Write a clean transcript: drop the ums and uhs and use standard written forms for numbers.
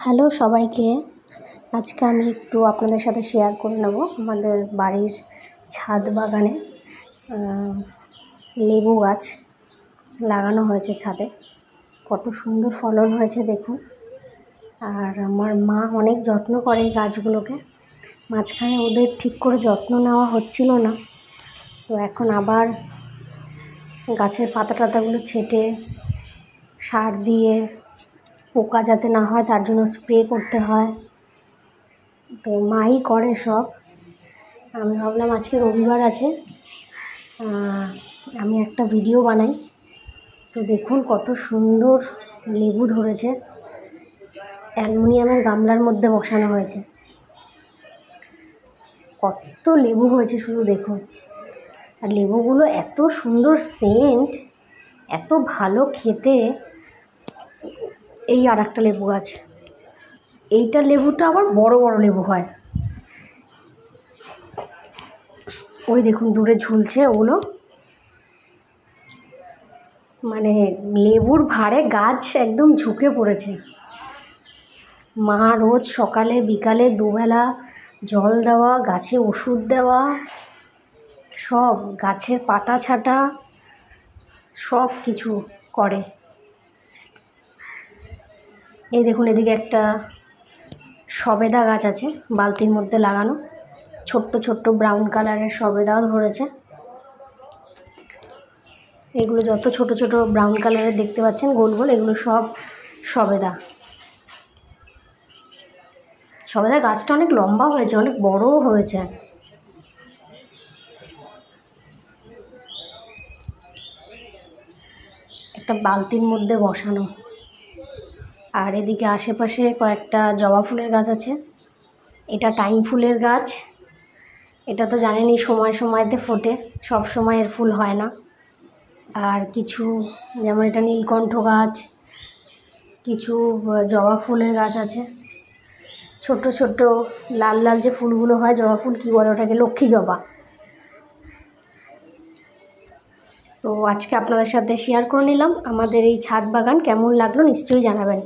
Hello সবাইকে। আজকে আমি একটু আপনাদের সাথে শেয়ার করে নেব আমাদের বাড়ির ছাদ বাগানে লেবু গাছ লাগানো হয়েছে ছাদে। কত সুন্দর ফলন হয়েছে দেখুন। আর আমার মা অনেক যত্ন করে এই গাছগুলোকে। মাঝখানে ওদের ঠিক করে যত্ন নেওয়া হচ্ছিল না, তো এখন আবার গাছের পাতা টাতাগুলো ছেটে সার দিয়ে পোকা যাতে না হয় তার জন্য স্প্রে করতে হয়, তো মাই করে সব। আমি ভাবলাম আজকে রবিবার আছে, আমি একটা ভিডিও বানাই। তো দেখুন কত সুন্দর লেবু ধরেছে, অ্যালুমিনিয়ামের গামলার মধ্যে বসানো হয়েছে। কত লেবু হয়েছে শুধু দেখুন। আর লেবুগুলো এত সুন্দর সেন্ট, এত ভালো খেতে। এই আর একটা লেবু গাছ, এইটার লেবুটা আবার বড় বড় লেবু হয়। ওই দেখুন দূরে ঝুলছে ওগুলো, মানে লেবুর ভারে গাছ একদম ঝুঁকে পড়েছে। মা রোজ সকালে বিকালে দুবেলা জল দেওয়া, গাছে ওষুধ দেওয়া, সব গাছের পাতা ছাঁটা সব কিছু করে। এই দেখুন এদিকে একটা সবেদা গাছ আছে বালতির মধ্যে লাগানো, ছোট্ট ছোট্ট ব্রাউন কালারের সবেদাও ধরেছে। এগুলো যত ছোট ছোট ব্রাউন কালারের দেখতে পাচ্ছেন গোল গোল, এগুলো সব সবেদা। সবেদা গাছটা অনেক লম্বা হয়েছে, অনেক বড়ও হয়েছে। একটা বালতির মধ্যে বসানো। আর এদিকে আশেপাশে কয়েকটা জবা ফুলের গাছ আছে। এটা টাইম ফুলের গাছ, এটা তো জানেনই সময় সময়তে ফোটে, সব সময় এর ফুল হয় না। আর কিছু যেমন এটা নীলকণ্ঠ গাছ, কিছু জবা ফুলের গাছ আছে। ছোট ছোট লাল লাল যে ফুলগুলো হয়, জবা ফুল কী বলে ওটাকে, লক্ষ্মী জবা। তো আজকে আপনাদের সাথে শেয়ার করে নিলাম আমাদের এই ছাদ বাগান। কেমন লাগলো নিশ্চয়ই জানাবেন।